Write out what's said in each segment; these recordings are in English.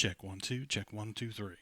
Check one, two. Check one, two, three.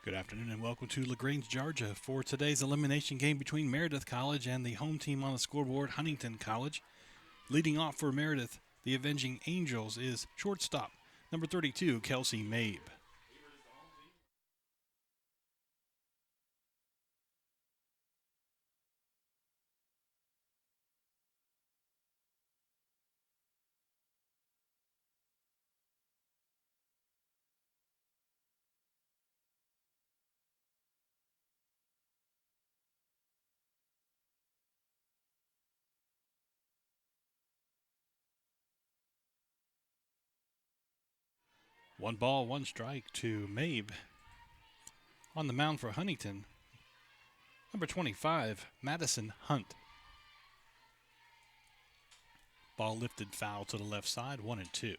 Good afternoon and welcome to LaGrange, Georgia for today's elimination game between Meredith College and the home team on the scoreboard, Huntington College. Leading off for Meredith, the Avenging Angels, is shortstop, number 32, Kelsey Mabe. One ball, one strike to Mabe. On the mound for Huntington, number 25, Madison Hunt. Ball lifted foul to the left side, 1-2.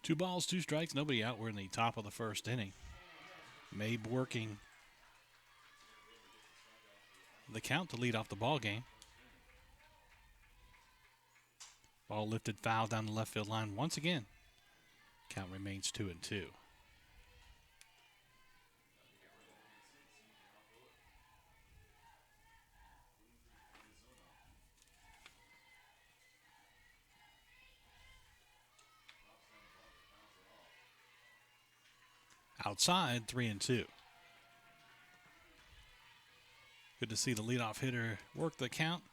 Two balls, two strikes, nobody out. We're in the top of the first inning. Mabe working the count to lead off the ball game. Ball lifted foul down the left field line once again. Count remains 2-2. Outside, 3-2. Good to see the leadoff hitter work the count.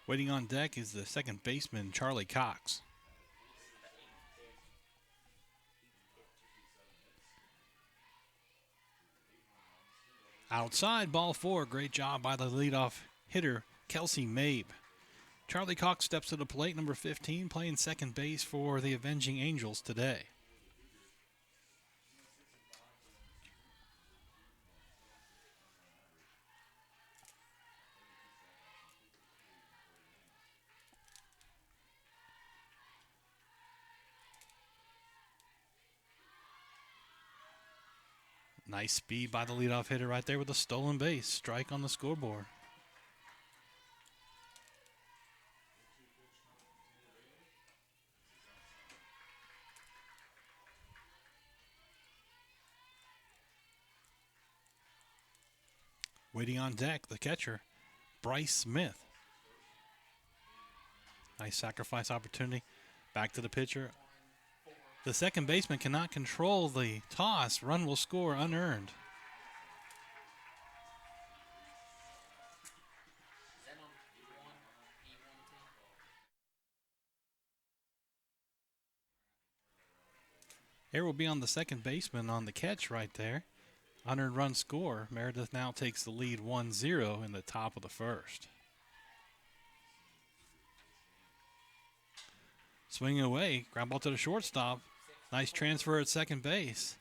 Waiting on deck is the second baseman, Charlie Cox. Outside, ball four. Great job by the leadoff hitter, Kelsey Mabe. Charlie Cox steps to the plate, number 15, playing second base for the Avenging Angels today. Nice speed by the leadoff hitter right there with a stolen base. Strike on the scoreboard. Waiting on deck, the catcher, Bryce Smith. Nice sacrifice opportunity. Back to the pitcher. The second baseman cannot control the toss. Run will score unearned. Error will be on the second baseman on the catch right there. Unearned run score. Meredith now takes the lead 1-0 in the top of the first. Swinging away. Ground ball to the shortstop. Nice transfer at second base.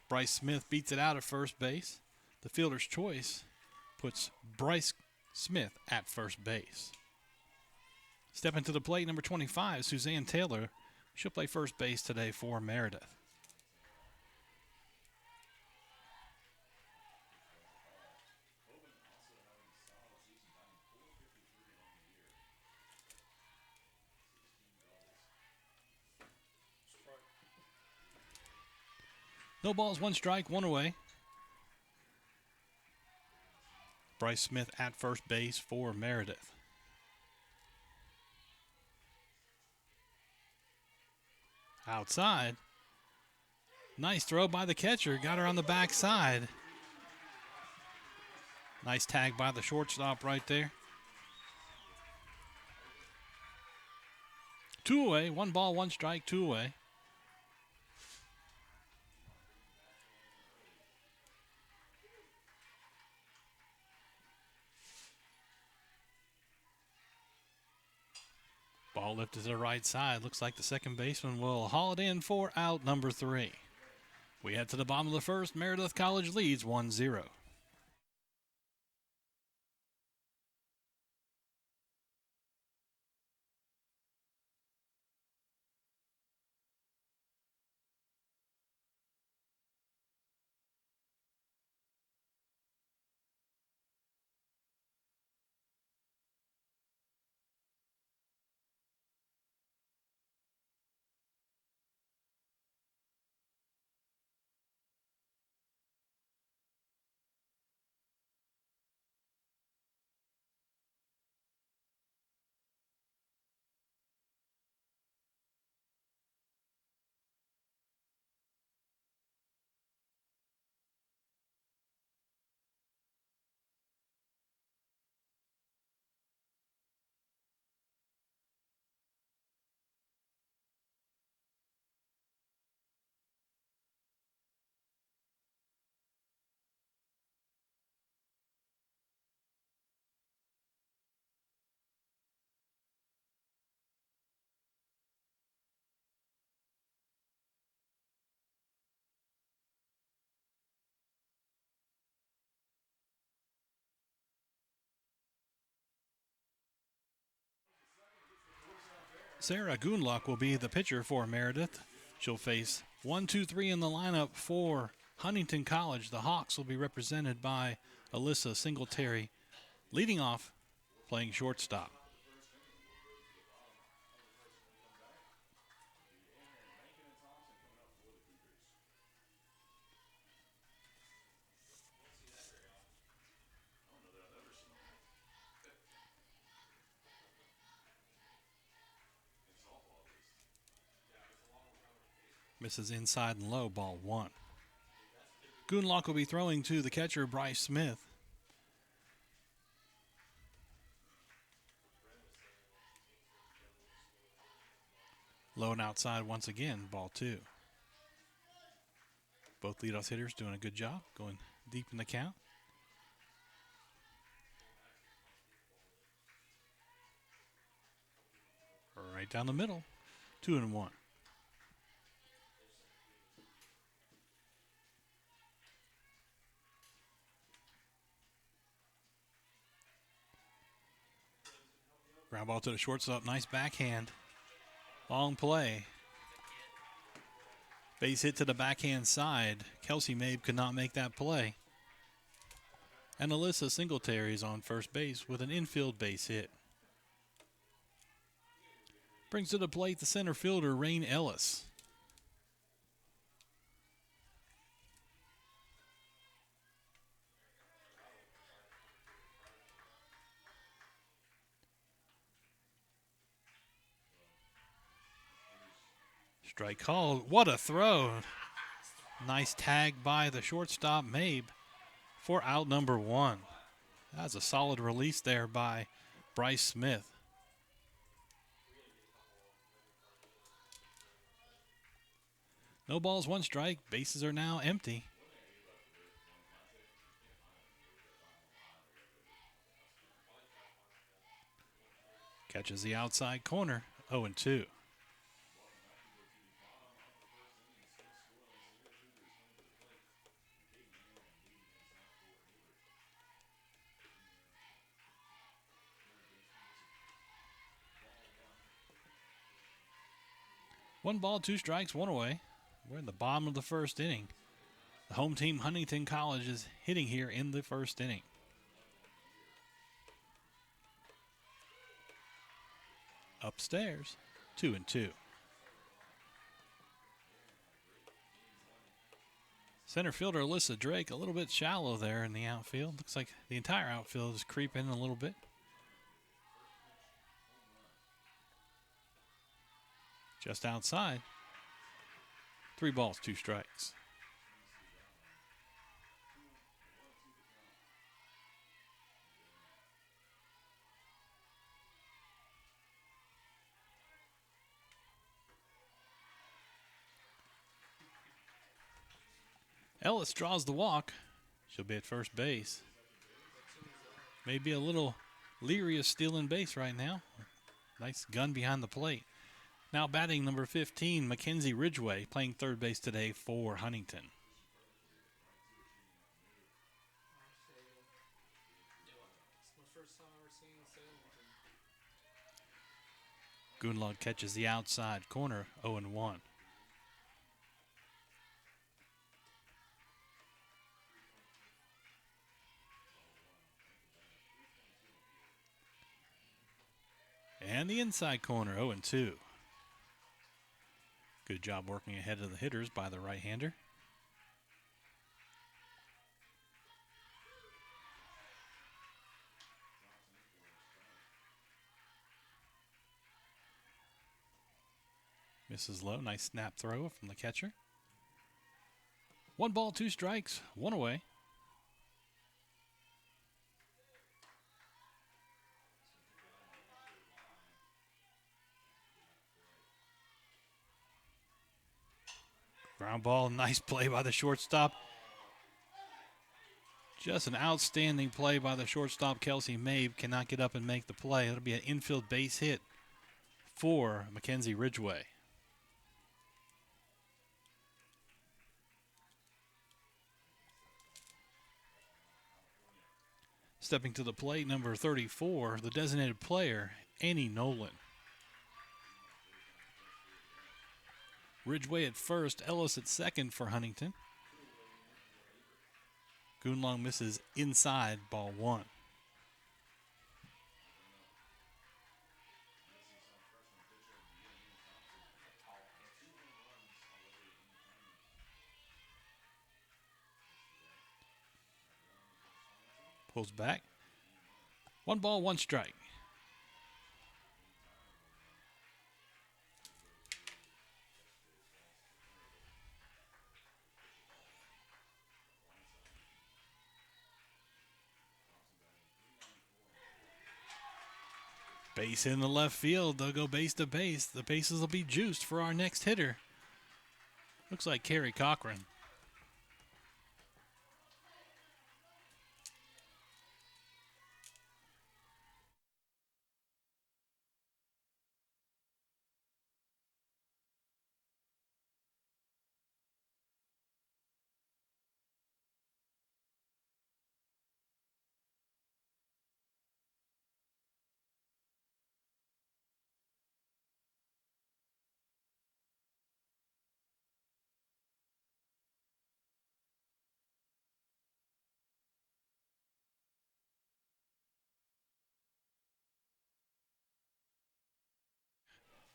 Bryce Smith beats it out at first base. The fielder's choice puts Bryce Smith at first base. Stepping to the plate, number 25, Suzanne Taylor. She'll play first base today for Meredith. No balls, one strike, one away. Bryce Smith at first base for Meredith. Outside. Nice throw by the catcher. Got her on the backside. Nice tag by the shortstop right there. Two away. 1 ball, 1 strike, 2 away. Ball lifted to the right side. Looks like the second baseman will haul it in for out number 3. We head to the bottom of the first. Meredith College leads 1-0. Sarah Goonlock will be the pitcher for Meredith. She'll face 1, 2, 3 in the lineup for Huntington College. The Hawks will be represented by Alyssa Singletary, leading off, playing shortstop. Misses inside and low, ball 1. Goonlock will be throwing to the catcher, Bryce Smith. Low and outside once again, ball 2. Both leadoff hitters doing a good job, going deep in the count. Right down the middle, 2-1. Ground ball to the shortstop, nice backhand. Long play. Base hit to the backhand side. Kelsey Mabe could not make that play. And Alyssa Singletary is on first base with an infield base hit. Brings to the plate the center fielder, Rain Ellis. Strike called. What a throw. Nice tag by the shortstop, Mabe, for out number 1. That's a solid release there by Bryce Smith. No balls, 1 strike. Bases are now empty. Catches the outside corner, 0-2. One ball, 2 strikes, 1 away. We're in the bottom of the first inning. The home team, Huntington College, is hitting here in the first inning. Upstairs, 2-2. Center fielder Alyssa Drake a little bit shallow there in the outfield. Looks like the entire outfield is creeping a little bit. Just outside. 3 balls, 2 strikes. Ellis draws the walk. She'll be at first base. Maybe a little leery of stealing base right now. Nice gun behind the plate. Now batting number 15, Mackenzie Ridgway, playing third base today for Huntington. Gunlog catches the outside corner, 0-1. And the inside corner, 0-2. Good job working ahead of the hitters by the right-hander. Misses low. Nice snap throw from the catcher. 1 ball, 2 strikes, 1 away. Ground ball, nice play by the shortstop. Just an outstanding play by the shortstop. Kelsey Mabe cannot get up and make the play. It'll be an infield base hit for Mackenzie Ridgway. Stepping to the plate, number 34, the designated player, Annie Nolan. Ridgway at first, Ellis at second for Huntington. Gunlong misses inside, ball 1. Pulls back. 1 ball, 1 strike. Base in the left field. They'll go base to base. The bases will be juiced for our next hitter. Looks like Carrie Cochran.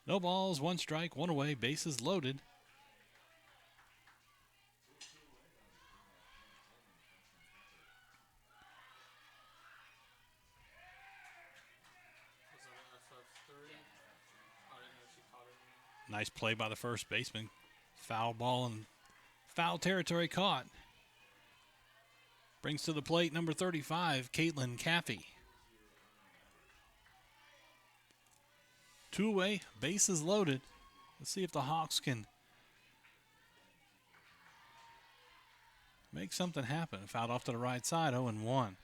No balls, 1 strike, 1 away, bases loaded. Nice play by the first baseman. Foul ball and foul territory caught. Brings to the plate number 35, Caitlin Caffey. 2 away, bases loaded. Let's see if the Hawks can make something happen. Fouled off to the right side, 0-1.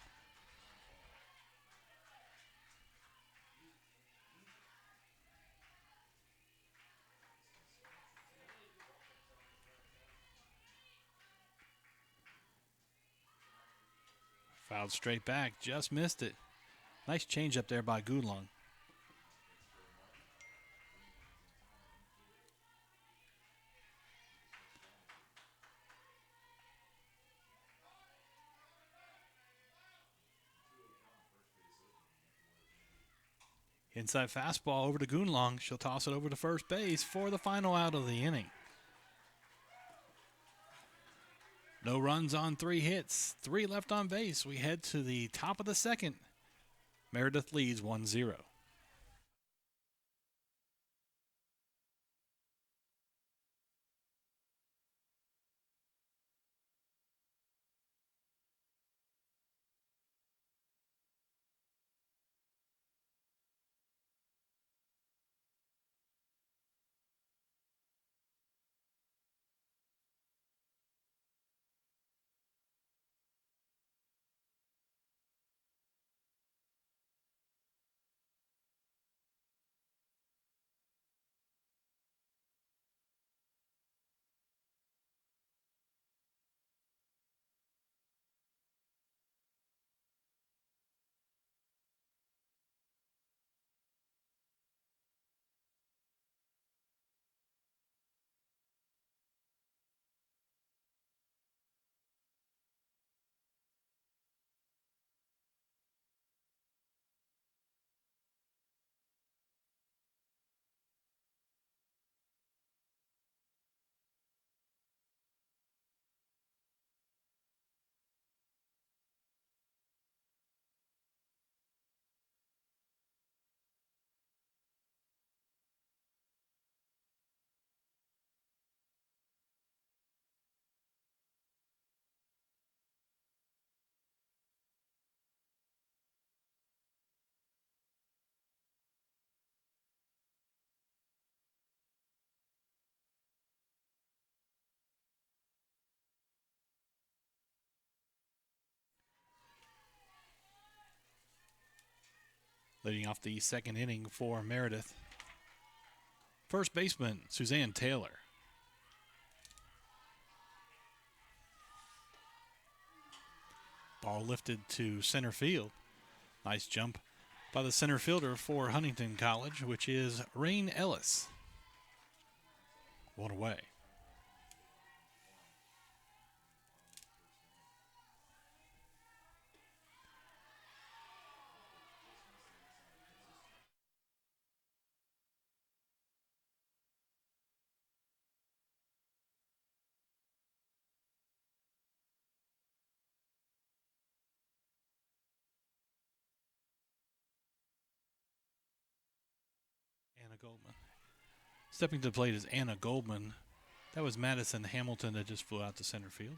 Fouled straight back, just missed it. Nice change up there by Gunlong. Inside fastball over to Gunlong. She'll toss it over to first base for the final out of the inning. No runs on 3 hits, 3 left on base. We head to the top of the second. Meredith leads 1-0. Leading off the second inning for Meredith, first baseman Suzanne Taylor. Ball lifted to center field. Nice jump by the center fielder for Huntington College, which is Rain Ellis. One away. Anna Goldman. Stepping to the plate is Anna Goldman. That was Madison Hamilton that just flew out to center field.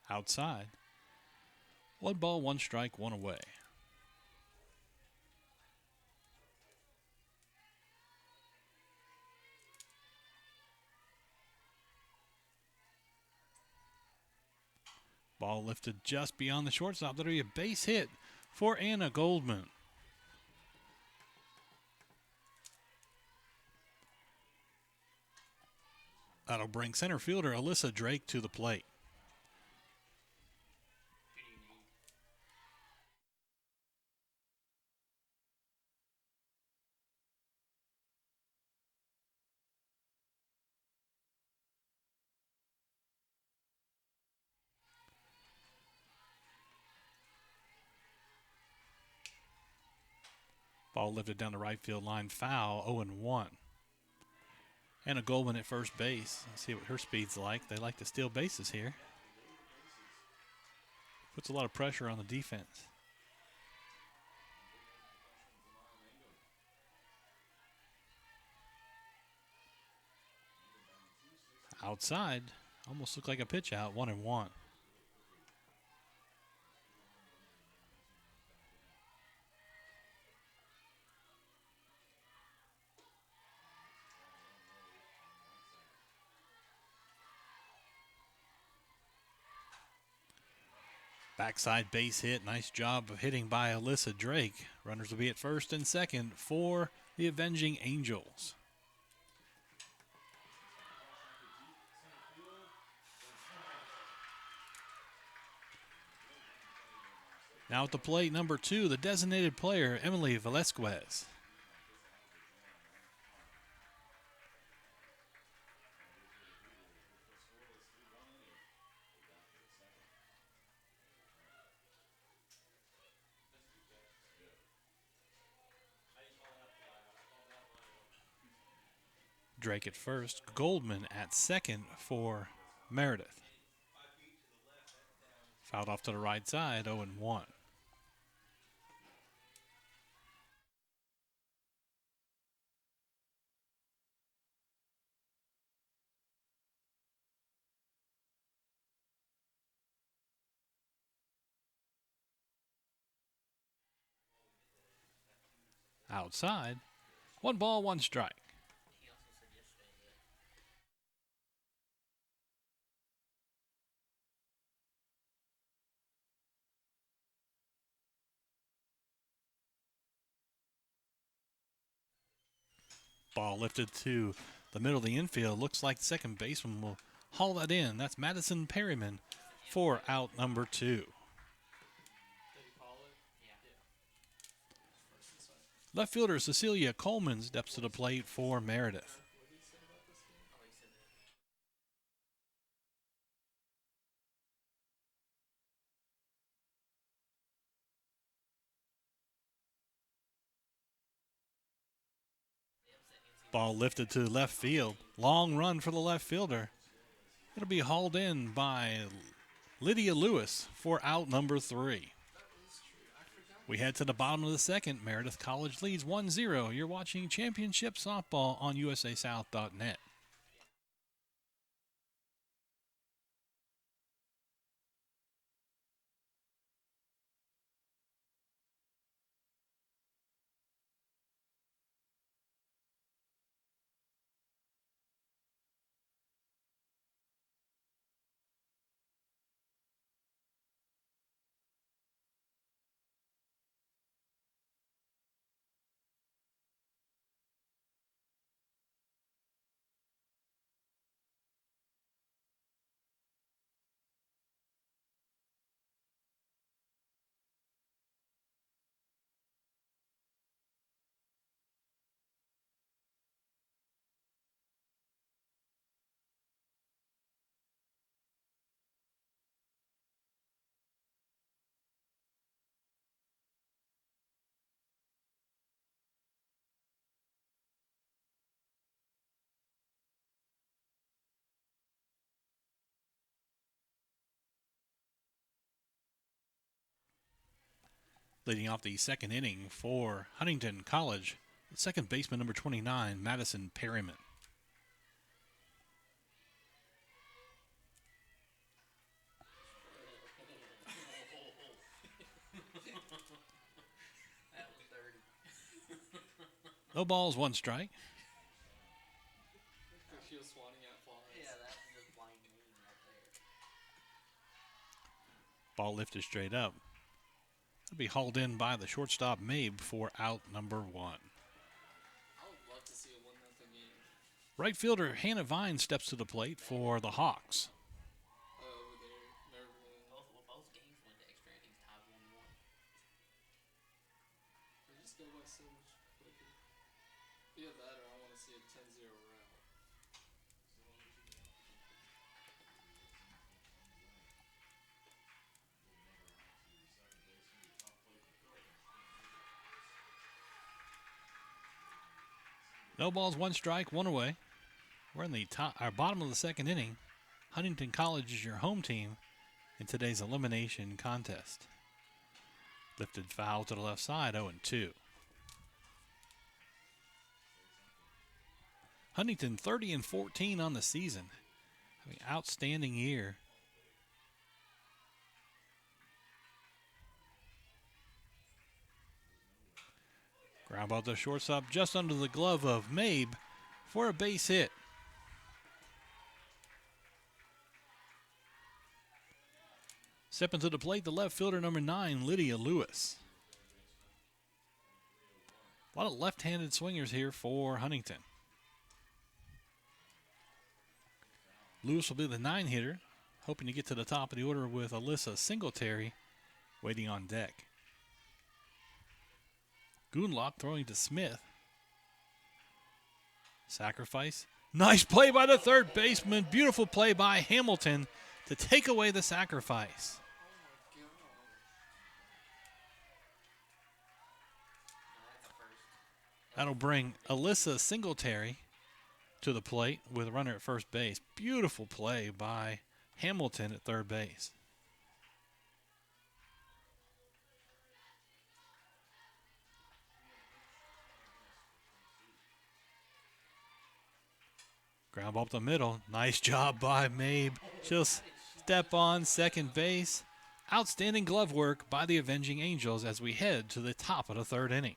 Outside. 1 ball, 1 strike, 1 away. Ball lifted just beyond the shortstop. That'll be a base hit for Anna Goldman. That'll bring center fielder Alyssa Drake to the plate. Ball lifted down the right field line, foul, 0-1. Anna Goldman at first base. Let's see what her speed's like. They like to steal bases here. Puts a lot of pressure on the defense. Outside, almost looked like a pitch out, 1-1. Backside base hit. Nice job of hitting by Alyssa Drake. Runners will be at first and second for the Avenging Angels. Now at the plate, number 2, the designated player, Emily Velasquez. Drake at first, Goldman at second for Meredith. Fouled off to the right side, 0-1. Outside, 1 ball, 1 strike. Ball lifted to the middle of the infield. Looks like the second baseman will haul that in. That's Madison Perryman for out number 2. Left fielder Cecilia Coleman steps to the plate for Meredith. Ball lifted to left field. Long run for the left fielder. It'll be hauled in by Lydia Lewis for out number 3. We head to the bottom of the second. Meredith College leads 1-0. You're watching Championship Softball on USASouth.net. Leading off the second inning for Huntington College, second baseman number 29, Madison Perryman. No balls, one strike. She was swatting at flies. Yeah, that was blind name right there. Ball lifted straight up. It'll be hauled in by the shortstop Mabe for out number 1. I would love to see a 1-0 game. Right fielder Hannah Vine steps to the plate for the Hawks. Over there, Maryland. Both games went to extra innings, tied 1-1. They just go by so much quicker. Either that or I want to see a 10-0 route. No balls, one strike, one away. We're in the bottom of the second inning. Huntington College is your home team in today's elimination contest. Lifted foul to the left side, 0-2. Huntington 30-14 on the season. Having an outstanding year. Ground ball to shortstop just under the glove of Mabe for a base hit. Stepping to the plate, the left fielder, number 9, Lydia Lewis. A lot of left-handed swingers here for Huntington. Lewis will be the 9-hitter, hoping to get to the top of the order with Alyssa Singletary waiting on deck. Goonlock throwing to Smith. Sacrifice. Nice play by the third baseman. Beautiful play by Hamilton to take away the sacrifice. That'll bring Alyssa Singletary to the plate with a runner at first base. Beautiful play by Hamilton at third base. Ground ball up the middle. Nice job by Mabe. She'll step on second base. Outstanding glove work by the Avenging Angels as we head to the top of the third inning.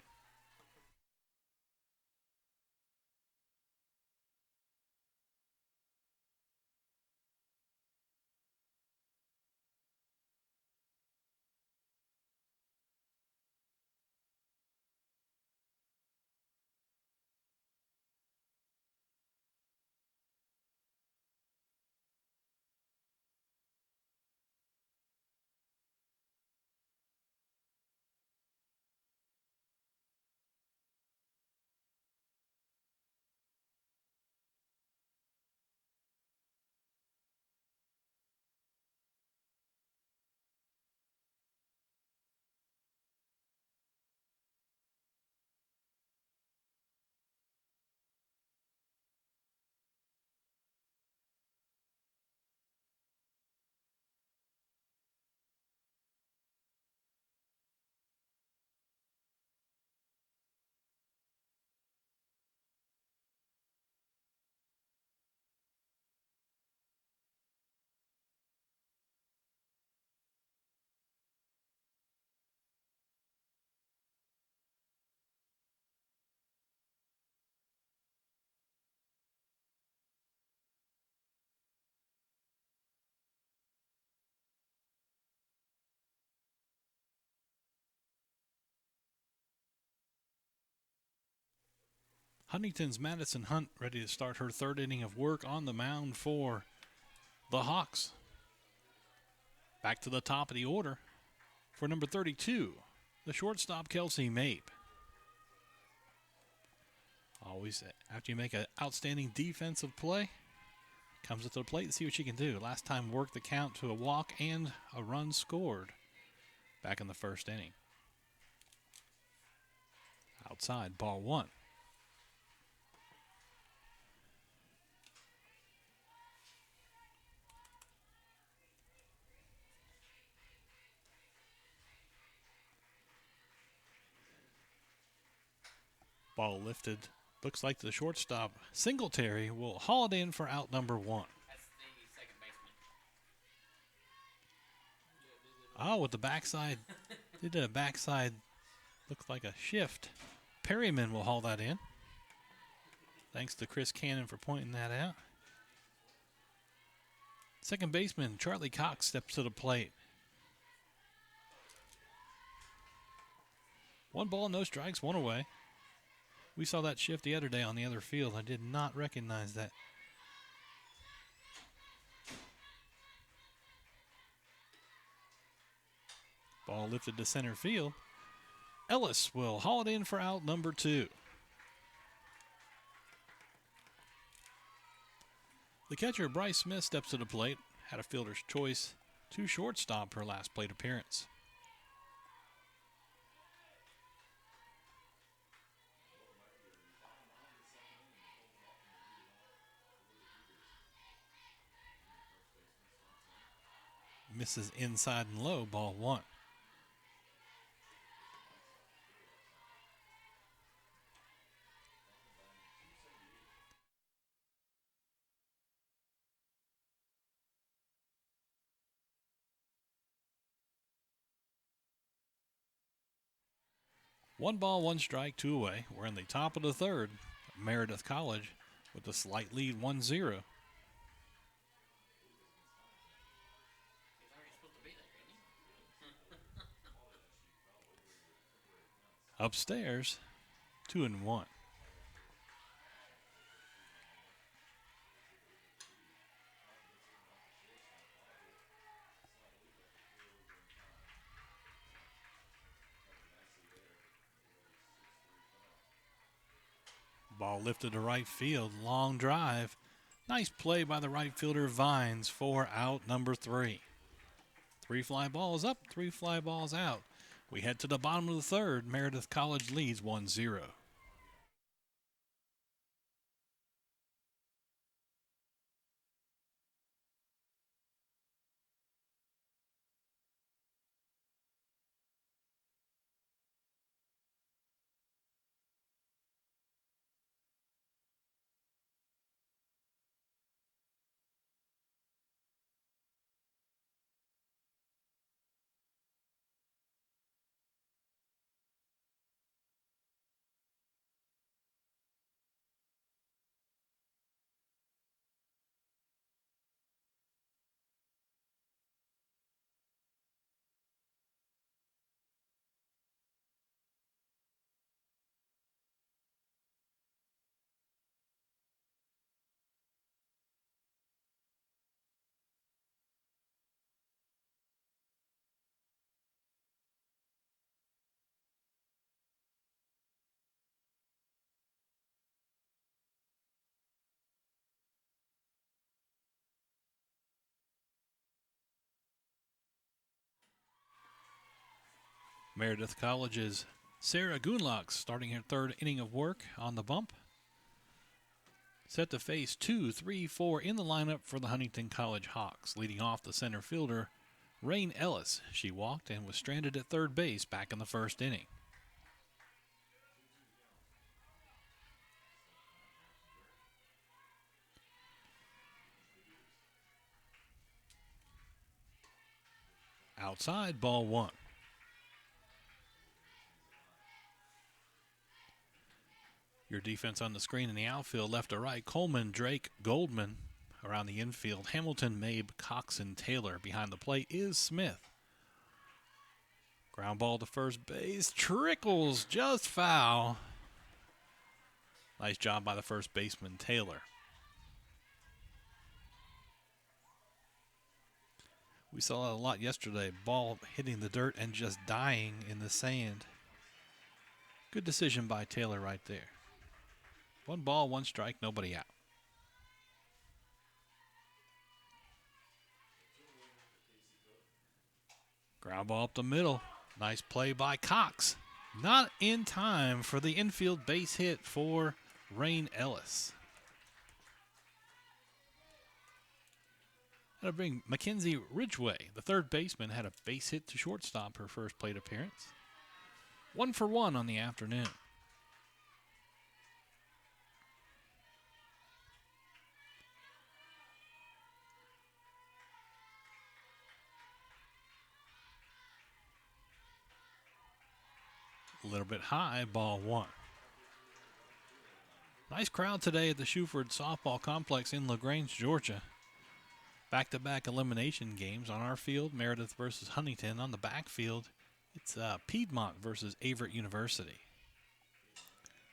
Huntington's Madison Hunt ready to start her third inning of work on the mound for the Hawks. Back to the top of the order for number 32, the shortstop Kelsey Mabe. Always, after you make an outstanding defensive play, comes up to the plate to see what she can do. Last time worked the count to a walk and a run scored back in the first inning. Outside, ball 1. Ball lifted. Looks like the shortstop, Singletary, will haul it in for out number 1. That's the second baseman. Oh, with the backside. They did a backside. Looks like a shift. Perryman will haul that in. Thanks to Chris Cannon for pointing that out. Second baseman Charlie Cox steps to the plate. 1 ball, no strikes, 1 away. We saw that shift the other day on the other field. I did not recognize that. Ball lifted to center field. Ellis will haul it in for out number 2. The catcher, Bryce Smith, steps to the plate. Had a fielder's choice to shortstop her last plate appearance. Misses inside and low, ball 1. One ball, 1 strike, 2 away. We're in the top of the third. Meredith College with a slight lead, 1-0. He's already supposed to be there, isn't he? Upstairs, 2-1. Ball lifted to right field. Long drive. Nice play by the right fielder Vines for out number 3. 3 fly balls up, 3 fly balls out. We head to the bottom of the third. Meredith College leads 1-0. Meredith College's Sarah Goonlock starting her 3rd inning of work on the bump. Set to face 2, 3, 4 in the lineup for the Huntington College Hawks. Leading off the center fielder, Rain Ellis. She walked and was stranded at 3rd base back in the 1st inning. Outside, ball 1. Your defense on the screen in the outfield, left to right. Coleman, Drake, Goldman. Around the infield, Hamilton, Mabe, Coxon, Taylor. Behind the plate is Smith. Ground ball to first base. Trickles, just foul. Nice job by the first baseman, Taylor. We saw that a lot yesterday. Ball hitting the dirt and just dying in the sand. Good decision by Taylor right there. 1 ball, 1 strike, nobody out. Ground ball up the middle. Nice play by Cox. Not in time for the infield base hit for Rain Ellis. That'll bring Mackenzie Ridgway, the 3rd baseman, had a base hit to shortstop her first plate appearance. 1 for 1 on the afternoon. A little bit high, ball one. Nice crowd today at the Shuford Softball Complex in LaGrange, Georgia. Back-to-back elimination games on our field, Meredith versus Huntington. On the backfield, it's Piedmont versus Averett University.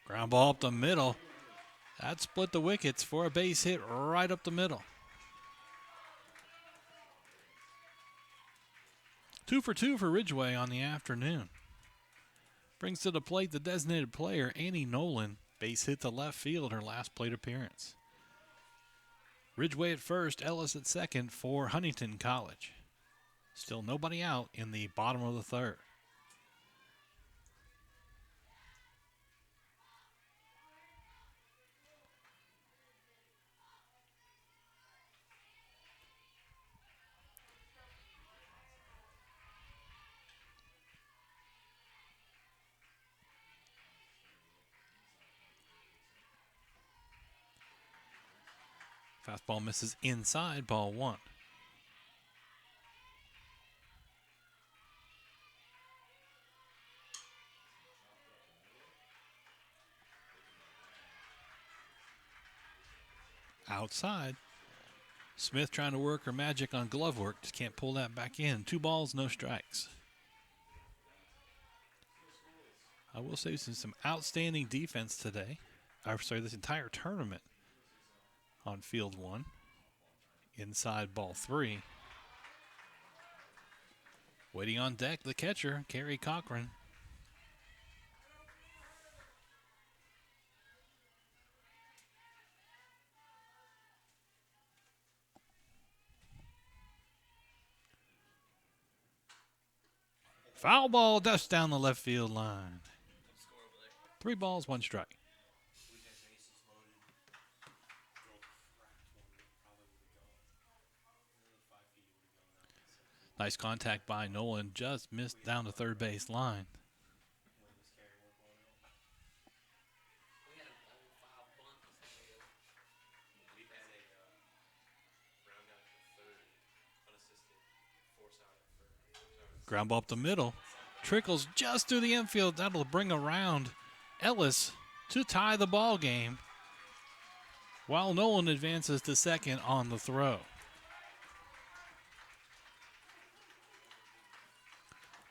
Ground ball up the middle. That split the wickets for a base hit right up the middle. 2 for 2 for Ridgeway on the afternoon. Brings to the plate the designated player, Annie Nolan. Base hit to left field, her last plate appearance. Ridgeway at first, Ellis at second for Huntington College. Still nobody out in the bottom of the third. Fastball misses inside, ball one. Outside. Smith trying to work her magic on glove work. Just can't pull that back in. 2 balls, no strikes. I will say some outstanding defense today. This entire tournament on field one. Inside ball 3. Waiting on deck, the catcher, Carrie Cochran. Foul ball dust down the left field line. 3 balls, 1 strike. Nice contact by Nolan, just missed down the third base line. Ground ball up the middle. Trickles just through the infield. That'll bring around Ellis to tie the ball game, while Nolan advances to second on the throw.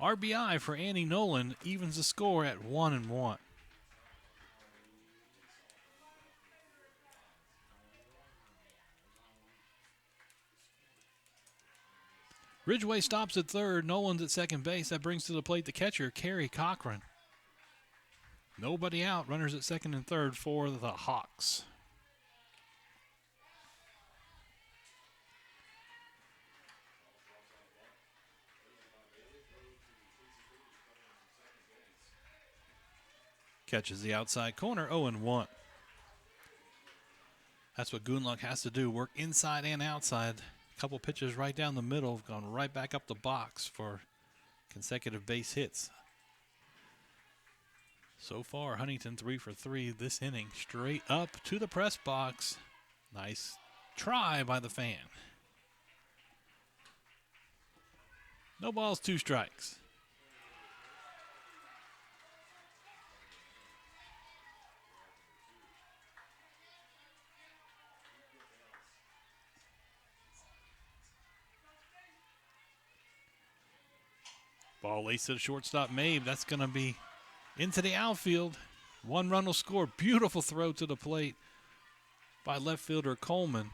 RBI for Annie Nolan evens the score at 1-1. Ridgeway stops at third. Nolan's at second base. That brings to the plate the catcher, Carrie Cochran. Nobody out. Runners at second and third for the Hawks. Catches the outside corner, 0-1. That's what Goonluck has to do, work inside and outside. A couple pitches right down the middle, have gone right back up the box for consecutive base hits. So far, Huntington 3 for 3 this inning, straight up to the press box. Nice try by the fan. No balls, 2 strikes. Ball laced to the shortstop, Mabe. That's going to be into the outfield. 1 run will score. Beautiful throw to the plate by left fielder Coleman.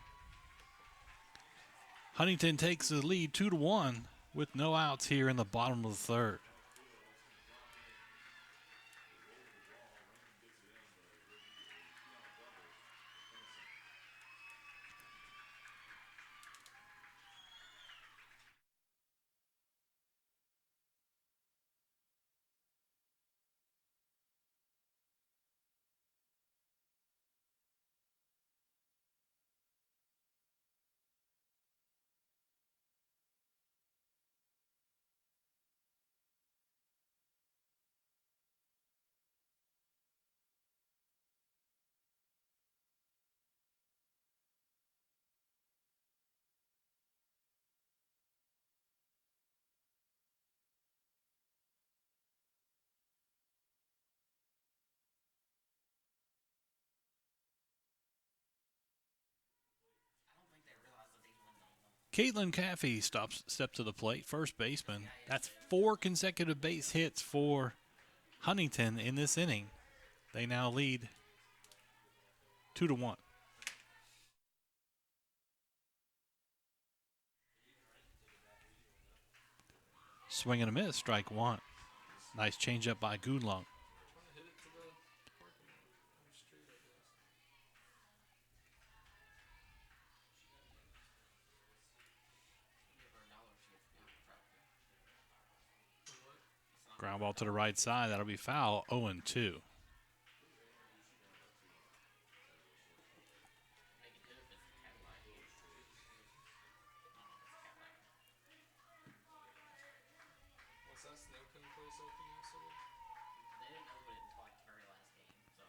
Huntington takes the lead 2-1 with no outs here in the bottom of the third. Caitlin Caffey steps to the plate, first baseman. That's 4 consecutive base hits for Huntington in this inning. They now lead 2-1. Swing and a miss, strike one. Nice changeup by Gulong. Trying to hit it to the parking street, I guess. Give her $1 if she gets the traffic. For what? Ground ball to the right side. That'll be foul. 0-2. Make it do if it's a cat light. Was that snail pin place open yesterday? They didn't open it until like the very last game, so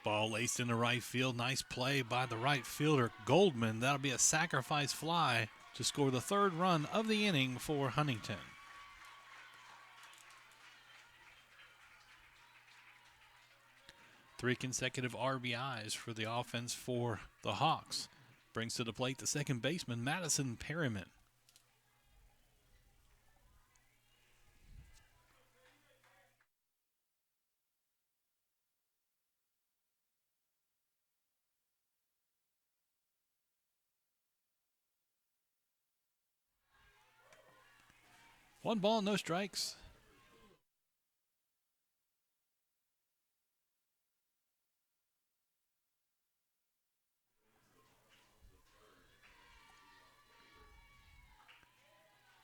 Ball laced into right field. Nice play by the right fielder, Goldman. That'll be a sacrifice fly to score the 3rd run of the inning for Huntington. Three consecutive RBIs for the offense for the Hawks. Brings to the plate the second baseman, Madison Perryman. One ball, no strikes.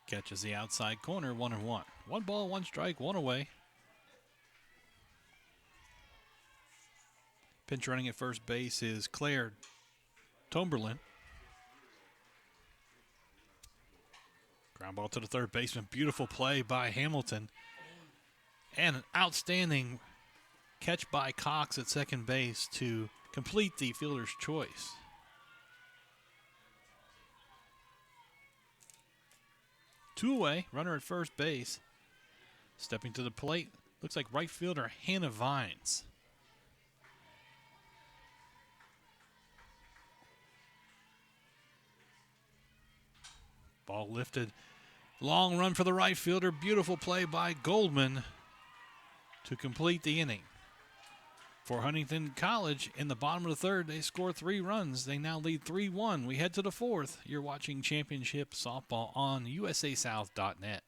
Catches the outside corner, 1-1. One ball, one strike, one away. Pinch running at first base is Claire Tomberlin. Ground ball to the third baseman. Beautiful play by Hamilton. And an outstanding catch by Cox at second base to complete the fielder's choice. Two away, runner at first base. Stepping to the plate, looks like right fielder Hannah Vines. Ball lifted. Long run for the right fielder. Beautiful play by Goldman to complete the inning. For Huntington College, in the bottom of the 3rd, they score 3 runs. They now lead 3-1. We head to the 4th. You're watching Championship Softball on USASouth.net.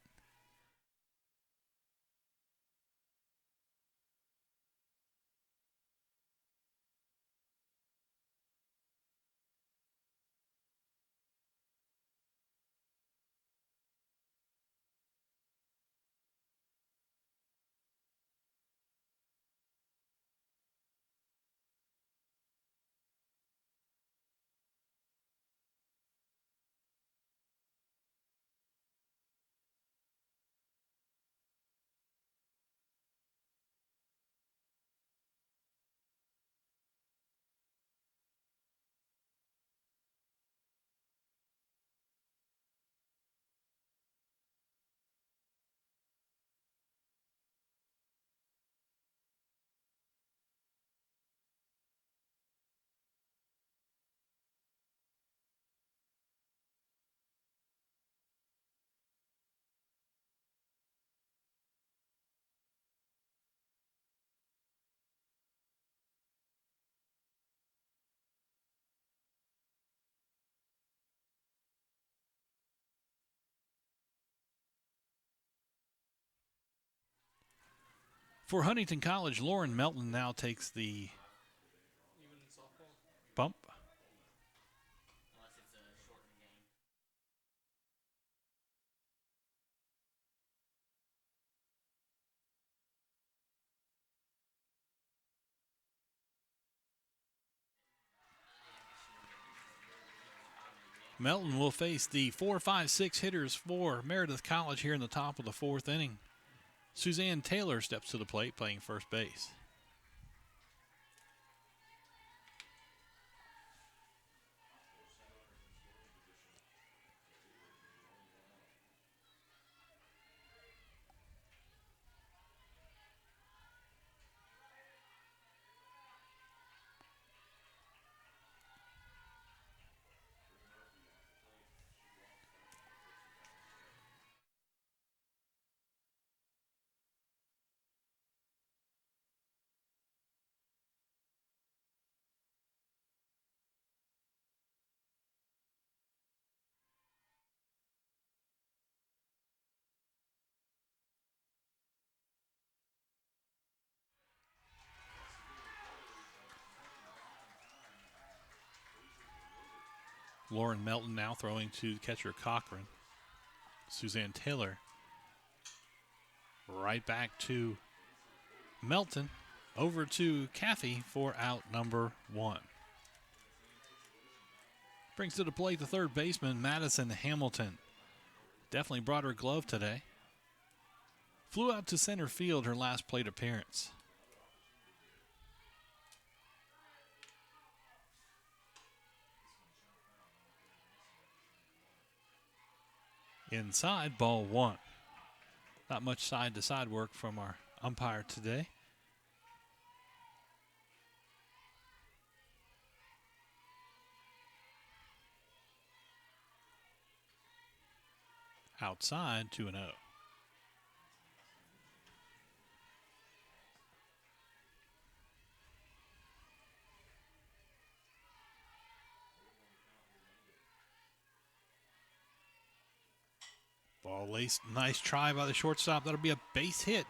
For Huntington College, Lauren Melton now takes the Even in softball? bump. unless it's a shortened game. Melton will face the 4, 5, 6 hitters for Meredith College here in the top of the 4th inning. Suzanne Taylor steps to the plate playing first base. Lauren Melton now throwing to catcher Cochran. Suzanne Taylor right back to Melton. Over to Caffey for out number 1. Brings to the plate the third baseman, Madison Hamilton. Definitely brought her glove today. Flew out to center field her last plate appearance. Inside, ball 1. Not much side-to-side work from our umpire today. Outside, 2-0. Ball laced, nice try by the shortstop. That'll be a base hit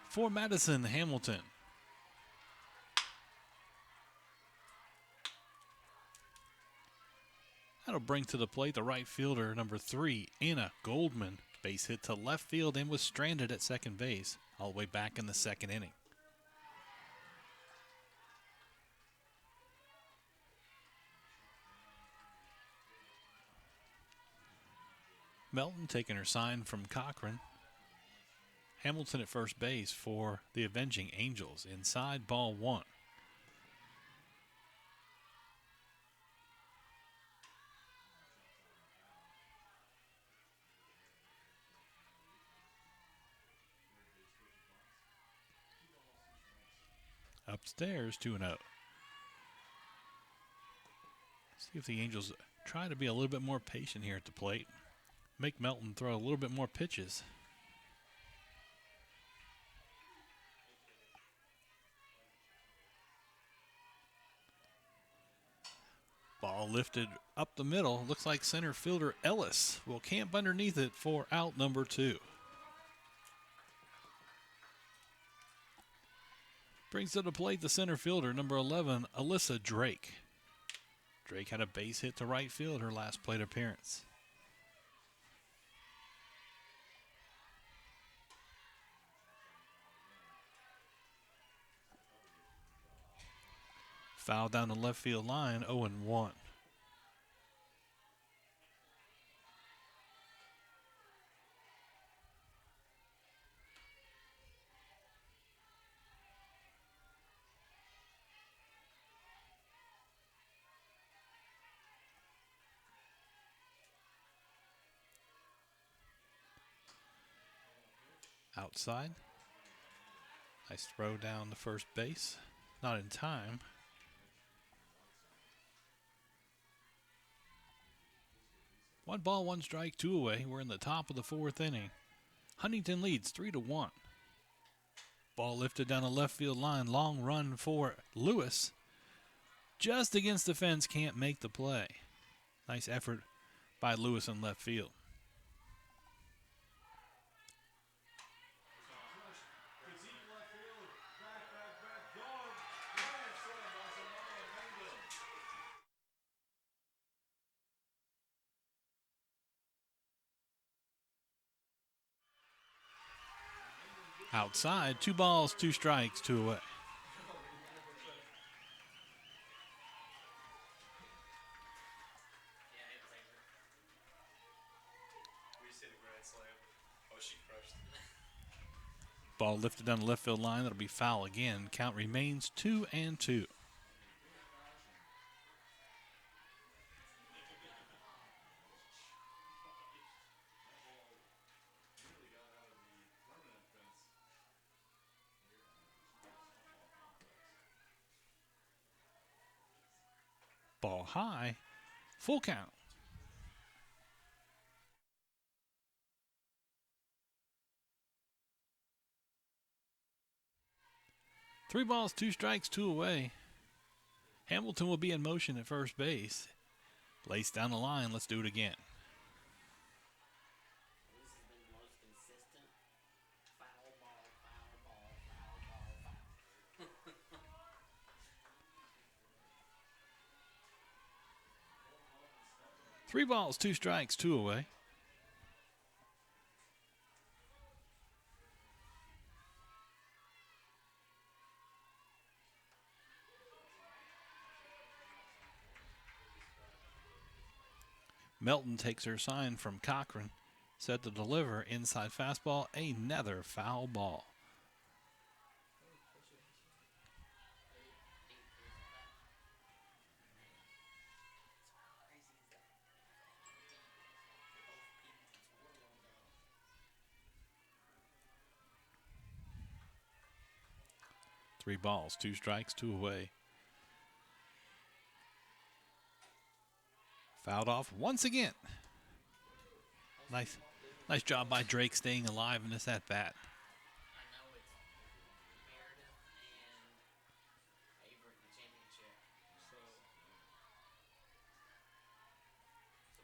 for Madison Hamilton. That'll bring to the plate the right fielder, number 3, Anna Goldman. Base hit to left field and was stranded at second base all the way back in the second inning. Melton taking her sign from Cochran. Hamilton at first base for the Avenging Angels. Inside, ball 1. Upstairs, 2-0. See if the Angels try to be a little bit more patient here at the plate. Make Melton throw a little bit more pitches. Ball lifted up the middle. Looks like center fielder Ellis will camp underneath it for out number 2. Brings to the plate the center fielder, number 11, Alyssa Drake. Drake had a base hit to right field her last plate appearance. Foul down the left field line, 0-1. Outside. Nice throw down the first base. Not in time. One ball, one strike, 2 away. We're in the top of the 4th inning. Huntington leads 3-1. Ball lifted down the left field line. Long run for Lewis. Just against the fence, can't make the play. Nice effort by Lewis in left field. Outside, 2 balls, 2 strikes, 2 away. Ball lifted down the left field line. That'll be foul again. Count remains 2-2. Ball high, full count. Three balls, 2 strikes, 2 away. Hamilton will be in motion at first base. Lace down the line. Let's do it again. This has been the most consistent foul ball, foul ball, foul ball, foul. 3 balls, 2 strikes, 2 away. Melton takes her sign from Cochran. Set to deliver. Inside fastball. Another foul ball. Three balls, 2 strikes, 2 away. Fouled off once again. Nice job by Drake staying alive in this at bat. I know it's Meredith and Avery in the championship. So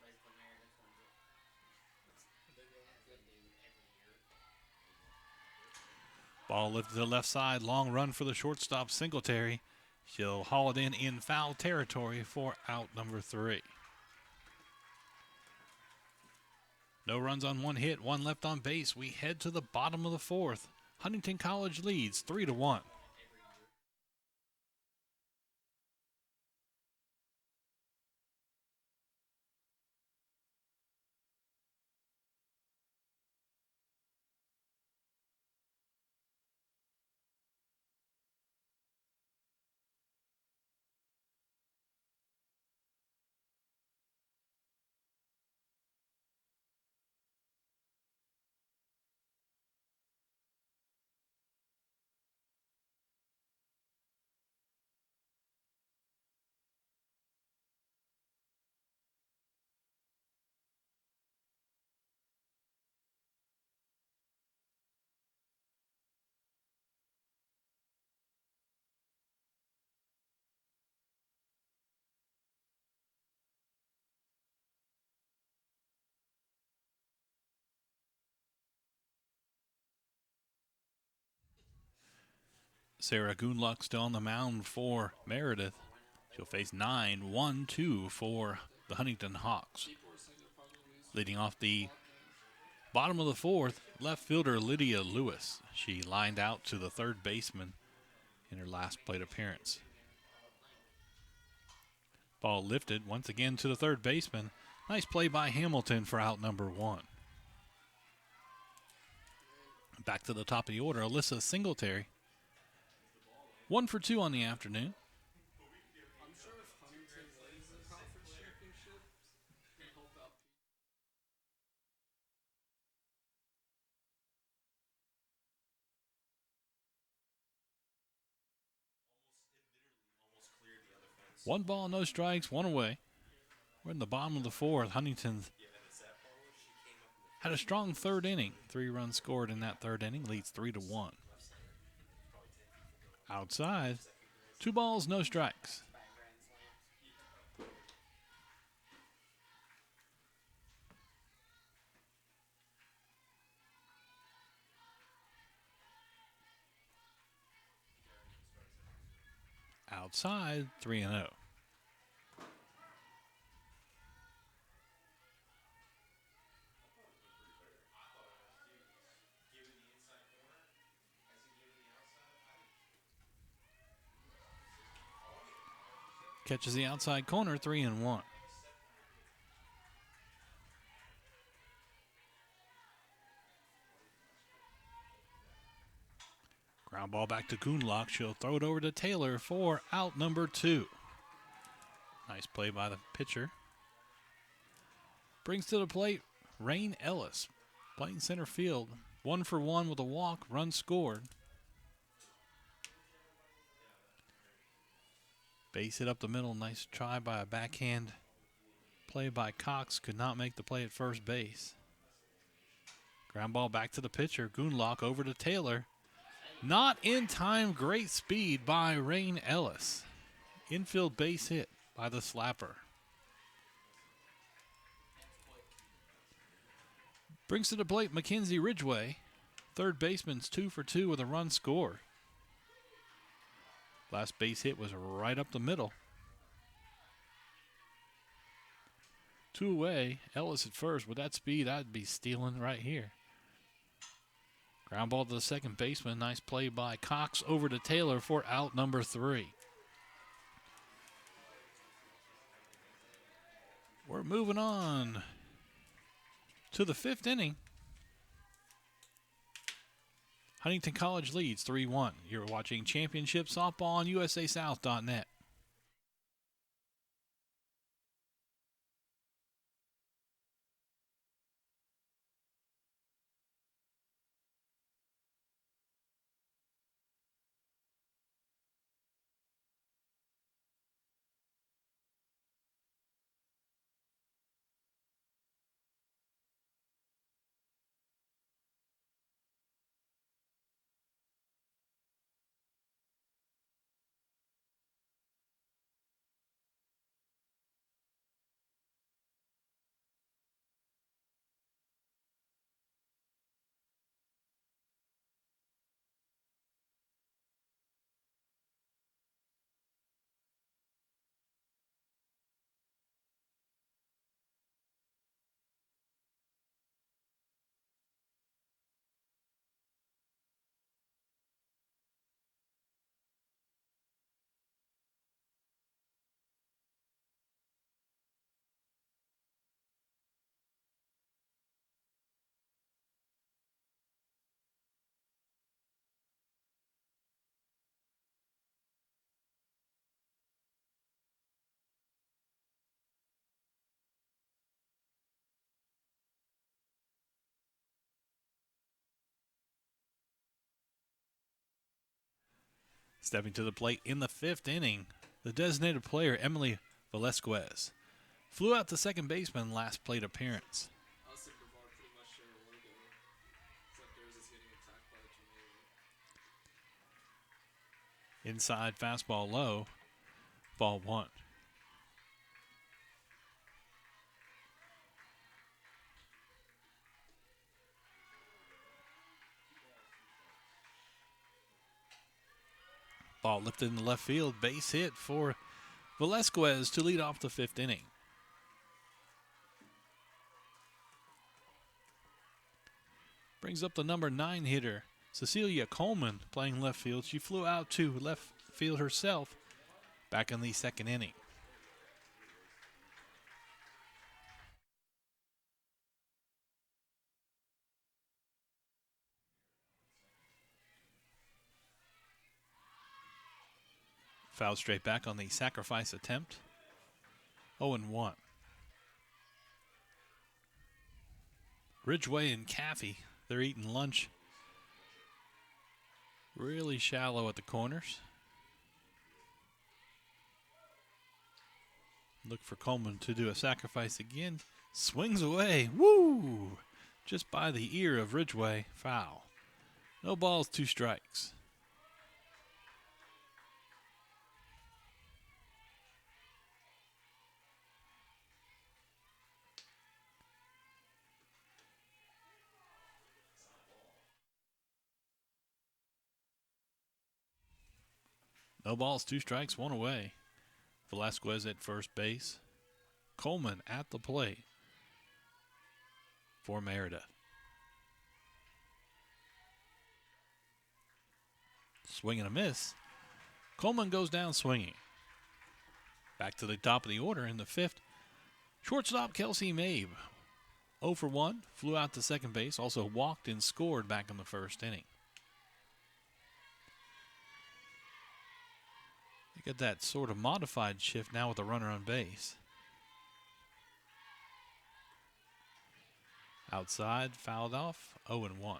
Basically Meredith wins it. they go As they do every year. Ball lifted to the left side. Long run for the shortstop Singletary. She'll haul it in foul territory for out number 3. No runs on 1 hit, 1 left on base. We head to the bottom of the 4th. Huntington College leads 3-1. Sarah Goonluck still on the mound for Meredith. She'll face 9-1-2 for the Huntington Hawks. people were saying they're probably gonna lose. Leading off the bottom of the 4th, left fielder Lydia Lewis. She lined out to the third baseman in her last plate appearance. Ball lifted once again to the third baseman. Nice play by Hamilton for out number 1. Back to the top of the order, Alyssa Singletary. 1 for 2 on the afternoon. I'm sure if Huntington wins the conference championship, can help out. One ball, no strikes, 1 away. We're in the bottom of the 4th. Huntington had a strong third inning. 3 runs scored in that third inning, leads 3-1. Outside, 2 balls, no strikes. By grand slams. Outside, 3-0. Catches the outside corner, 3-1. Ground ball back to Goonlock. She'll throw it over to Taylor for out number 2. Nice play by the pitcher. Brings to the plate Rain Ellis, playing center field. 1 for 1 with a walk, run scored. Base hit up the middle. Nice try by a backhand play by Cox. Could not make the play at first base. Ground ball back to the pitcher. Goonlock over to Taylor. Not in time. Great speed by Rain Ellis. Infield base hit by the slapper. Brings to the plate Mackenzie Ridgway. Third baseman's 2 for 2 with a run scored. Last base hit was right up the middle. Two away. Ellis at first. With that speed, I'd be stealing right here. Ground ball to the second baseman. Nice play by Cox over to Taylor for out number 3. We're moving on to the 5th inning. Huntington College leads 3-1. You're watching Championship Softball on USASouth.net. Stepping to the plate in the 5th inning, the designated player, Emily Velasquez, flew out to second baseman last plate appearance. Austin Brevard pretty much showed a logo. Except theirs is getting attacked by a tornado. Inside fastball low, ball 1. Ball lifted in the left field, base hit for Velasquez to lead off the 5th inning. Brings up the number 9 hitter, Cecilia Coleman, playing left field. She flew out to left field herself back in the 2nd inning. Fouled straight back on the sacrifice attempt. 0-1. Ridgeway and Caffey, they're eating lunch. Really shallow at the corners. Look for Coleman to do a sacrifice again. Swings away. Woo! Just by the ear of Ridgeway. Foul. No balls, 2 strikes. No balls, 2 strikes, 1 away. Velasquez at first base. Coleman at the plate for Merida. Swing and a miss. Coleman goes down swinging. Back to the top of the order in the 5th. Shortstop Kelsey Mabe. 0 for 1. Flew out to second base. Also walked and scored back in the 1st inning. You get that sort of modified shift now with a runner on base. Outside, fouled off, 0-1.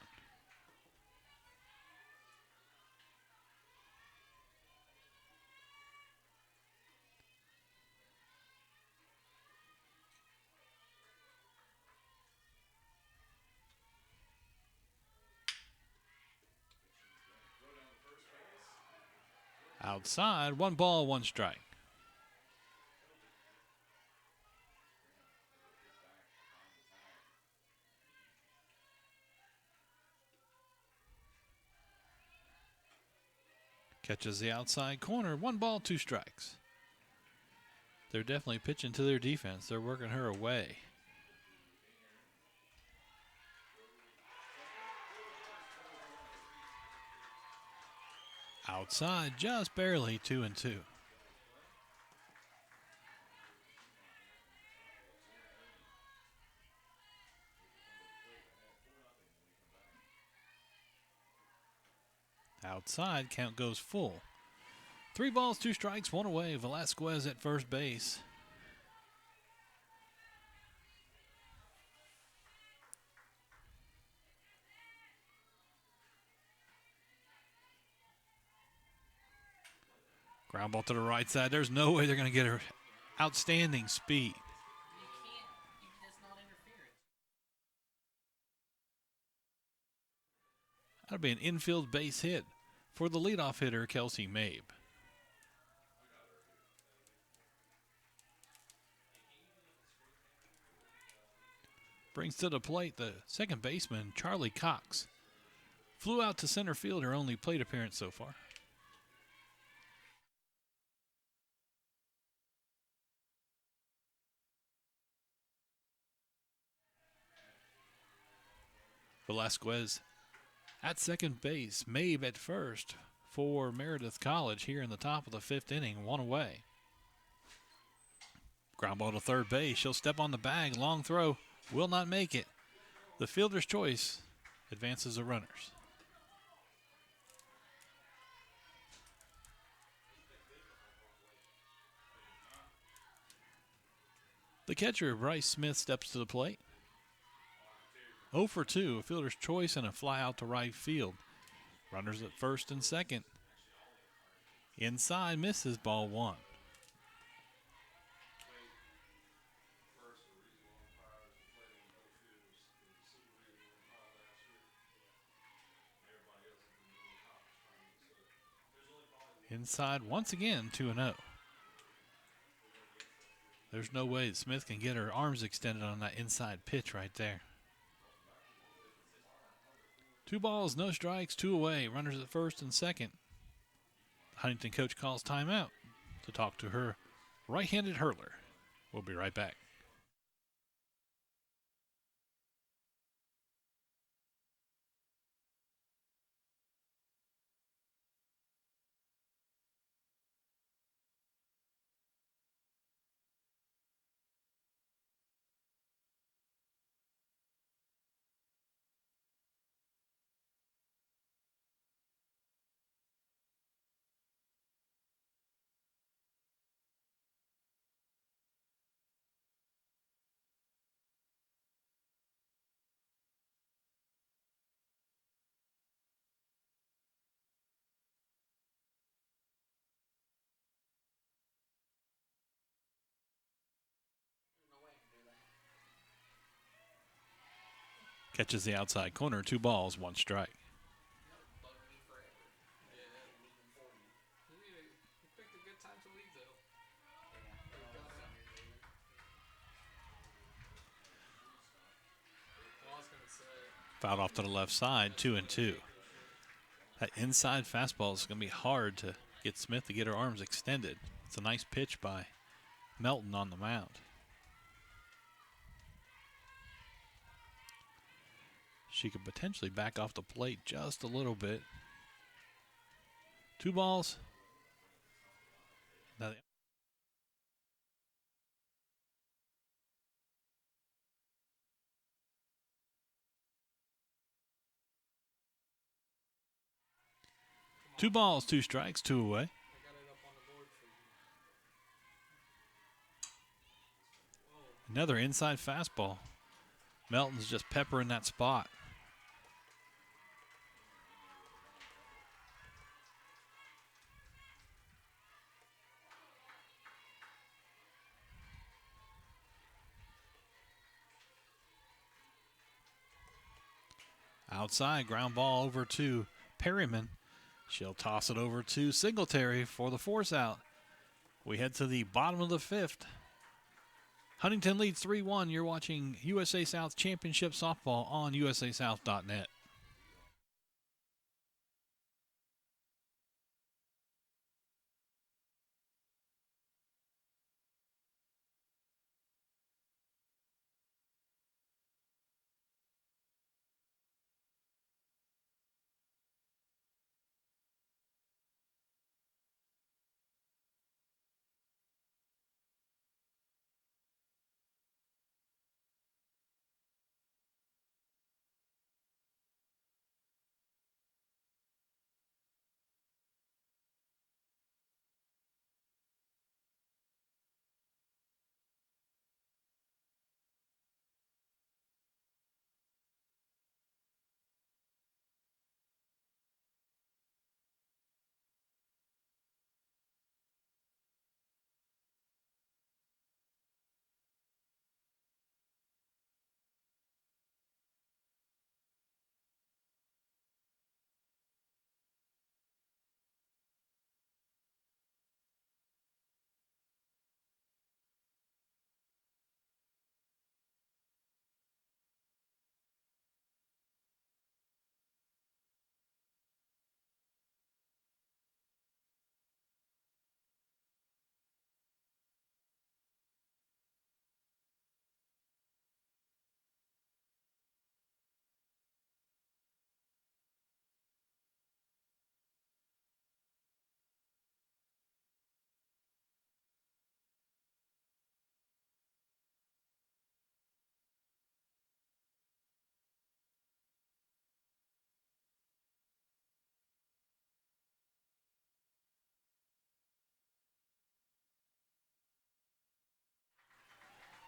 Outside, 1 ball, 1 strike. Catches the outside corner, 1 ball, 2 strikes. They're definitely pitching to their defense. They're working her away. Outside, just barely 2-2. Outside, count goes full. 3 balls, 2 strikes, 1 away. Velasquez at first base. Ground ball to the right side. There's no way they're going to get her. Outstanding speed. That's not interference. That'll be an infield base hit for the leadoff hitter, Kelsey Mabe. Brings to the plate the second baseman, Charlie Cox. Flew out to center field, her only plate appearance so far. Velasquez at second base. Mabe at first for Meredith College here in the top of the 5th inning, 1 away. Ground ball to third base. She'll step on the bag. Long throw. Will not make it. The fielder's choice advances the runners. The catcher, Bryce Smith, steps to the plate. 0 for 2, a fielder's choice and a fly out to right field. Runners at first and second. Inside, misses, ball 1. Inside once again, 2-0. There's no way that Smith can get her arms extended on that inside pitch right there. 2 balls, no strikes, 2 away. Runners at first and second. The Huntington coach calls timeout to talk to her right-handed hurler. We'll be right back. Catches the outside corner, 2 balls, 1 strike. Bug me forever. Yeah. Leaving for you. He picked a good time to leave, though. Yeah. Well, I was going to say, Fouled off to the left side, 2-2. That inside fastball is going to be hard to get Smith to get her arms extended. It's a nice pitch by Melton on the mound. She could potentially back off the plate just a little bit. 2 balls. Now 2 balls, 2 strikes, 2 away. I got it up on the board for you. Another inside fastball. Melton's just peppering that spot. Outside, ground ball over to Perryman. She'll toss it over to Singletary for the force out. We head to the bottom of the 5th. Huntington leads 3-1. You're watching USA South Championship Softball on usasouth.net.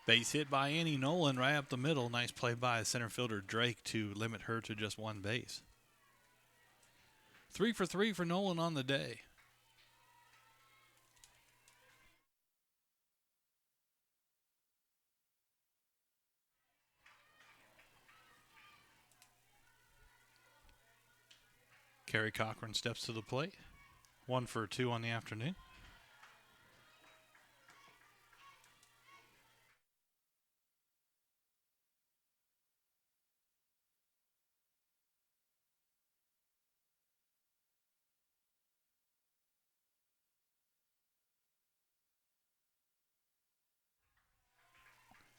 Base hit by Annie Nolan right up the middle. Nice play by center fielder Drake to limit her to just one base. 3 for 3 for Nolan on the day. Kerry Cochran steps to the plate. 1 for 2 on the afternoon.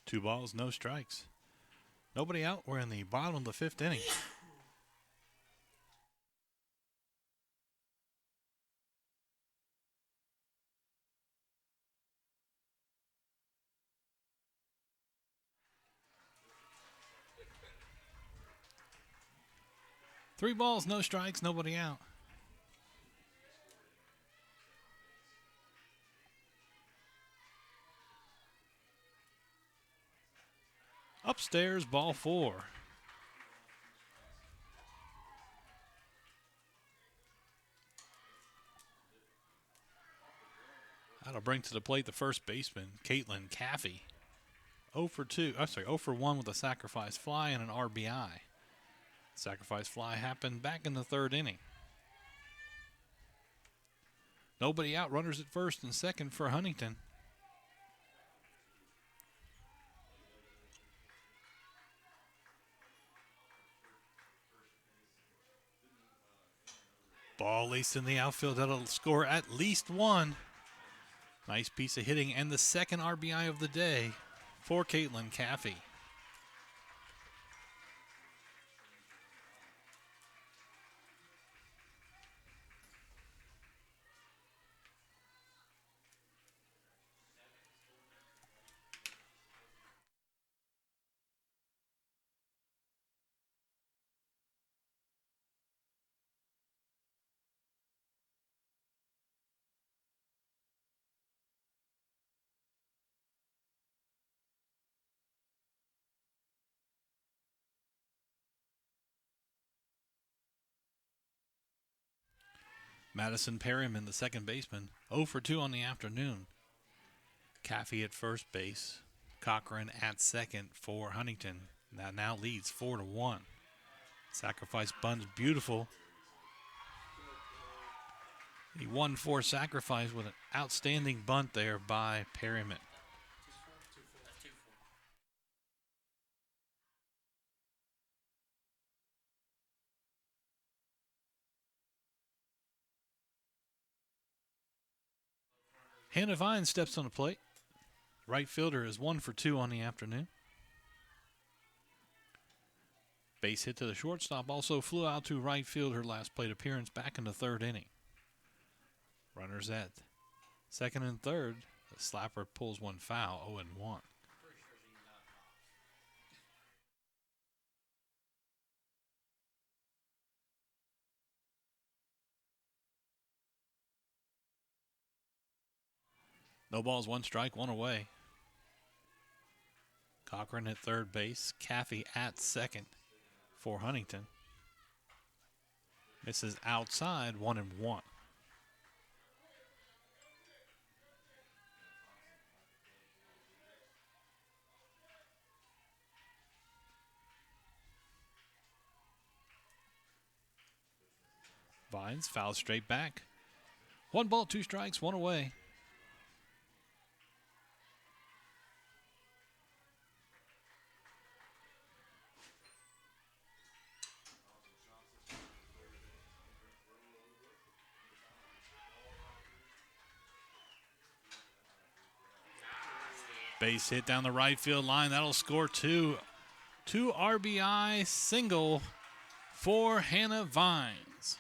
Two balls, no strikes. Nobody out. We're in the bottom of the 5th inning. Three balls, no strikes, nobody out. Upstairs, ball 4. That'll bring to the plate the first baseman, Caitlin Caffey. 0 for 1 with a sacrifice fly and an RBI. Sacrifice fly happened back in the 3rd inning. Nobody out. Runners at first and second for Huntington. Ball laced in the outfield. That'll score at least 1. Nice piece of hitting and the second RBI of the day for Caitlin Caffey. Madison Perryman, the second baseman, 0 for 2 on the afternoon. Caffey at first base. Cochran at second for Huntington. That now leads 4-1. Sacrifice bunt's beautiful. The 1-4 sacrifice with an outstanding bunt there by Perryman. That's 2-4. Hannah Vine steps on the plate. Right fielder is 1 for 2 on the afternoon. Base hit to the shortstop also flew out to right field her last plate appearance back in the 3rd inning. Runners at second and third. The slapper pulls one foul, 0-1. Pretty sure he's not No balls, 1 strike, 1 away. Cochran at third base. Caffey at second for Huntington. Misses outside, 1-1. Vines fouls straight back. 1 ball, 2 strikes, 1 away. Base hit down the right field line. That'll score 2. 2 RBI single for Hannah Vines.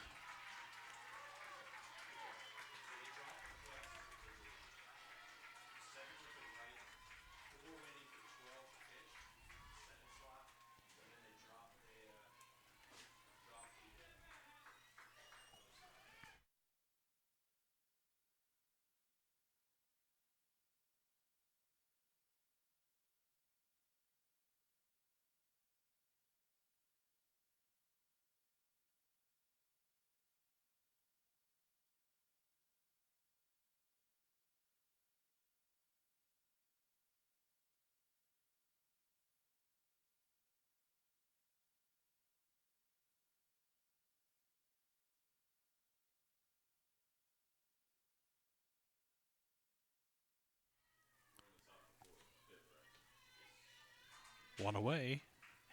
One away.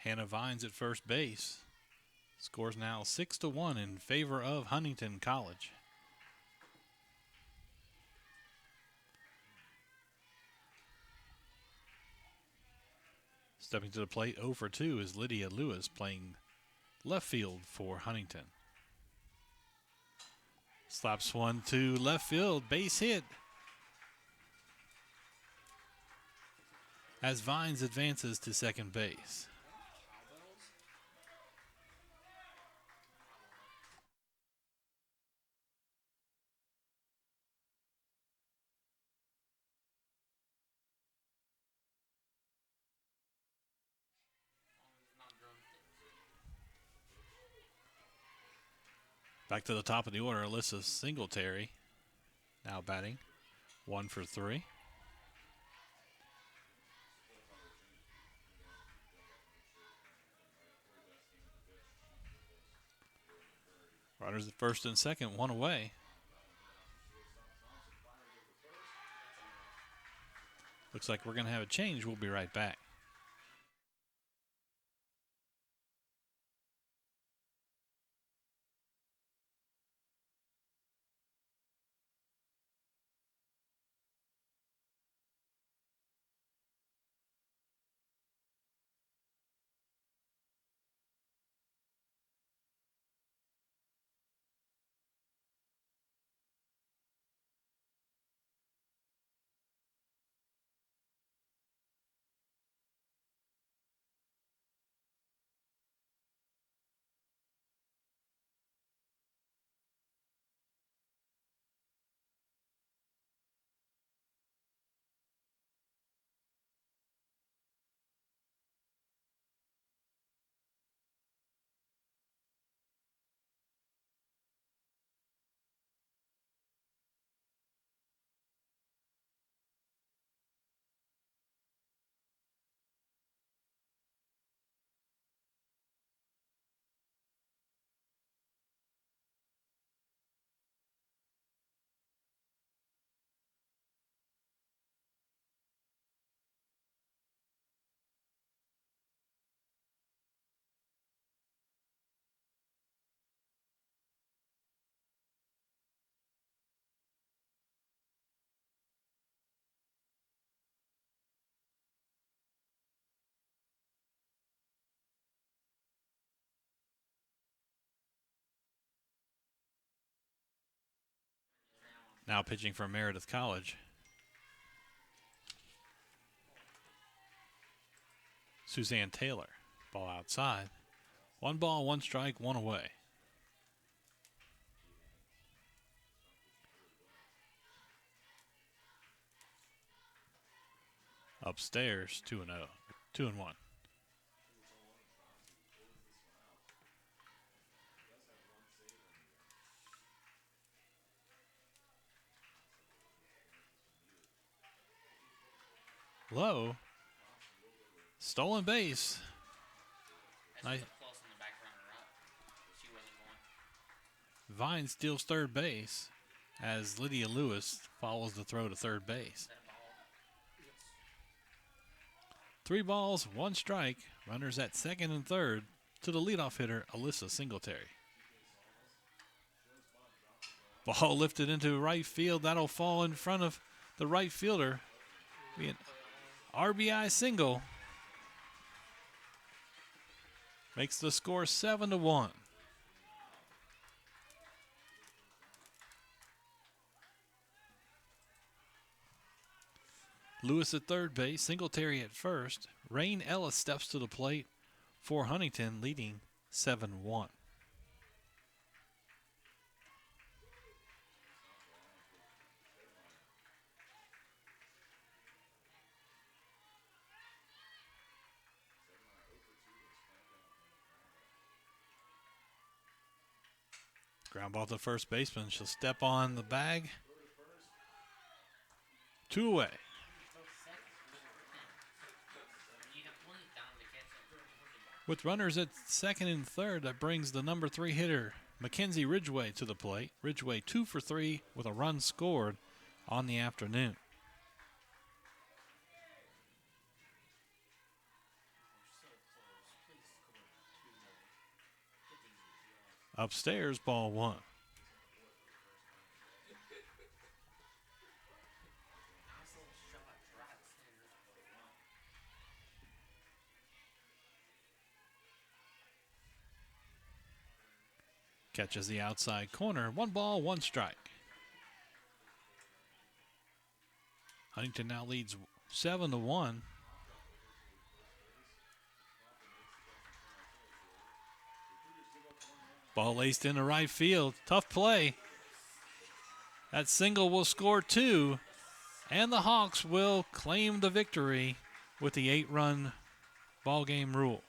Hannah Vines at first base. Scores now 6-1 in favor of Huntington College. Stepping to the plate 0 for 2 is Lydia Lewis, playing left field for Huntington. Slaps one to left field, base hit. As Vines advances to second base. Cowbells? Not drumsticks. Back to the top of the order, Alyssa Singletary now batting 1 for 3. Runners at first and second, one away. Looks like we're going to have a change. We'll be right back. Now pitching for Meredith College, Suzanne Taylor. Ball outside. 1 ball, 1 strike, 1 away. Upstairs, 2-0. 2-1. Low. Stolen base. That's Nice. the plus on the back runner up. She wasn't going. Vine steals third base as Lydia Lewis follows the throw to third base. Is that a ball? Yes. 3 balls, 1 strike. Runners at second and third to the leadoff hitter, Alyssa Singletary. Ball lifted into right field. That'll fall in front of the right fielder. Be an RBI single. Makes the score 7-1. Lewis at third base, Singletary at first. Rain Ellis steps to the plate for Huntington, leading 7-1. Ground ball to first baseman. She'll step on the bag. 2 away. You have plenty of time to catch up. With runners at second and third, that brings the number 3 hitter, Mackenzie Ridgway, to the plate. Ridgway 2 for 3 with a run scored on the afternoon. Upstairs, ball one. Nice little shot to right center. Catches the outside corner. 1 ball, 1 strike. Huntington now leads 7-1. Ball laced into right field. Tough play. That single will score 2, and the Hawks will claim the victory with the 8-run ball game rule,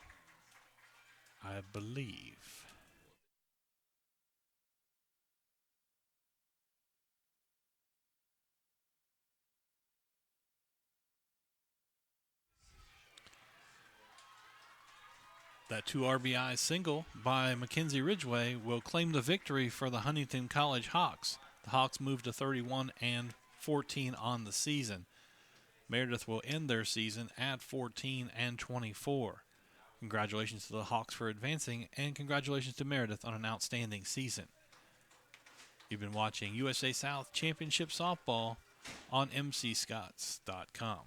I believe. That 2 RBI single by Mackenzie Ridgway will claim the victory for the Huntington College Hawks. The Hawks move to 31-14 on the season. Meredith will end their season at 14-24. Congratulations to the Hawks for advancing, and congratulations to Meredith on an outstanding season. You've been watching USA South Championship Softball on mcscots.com.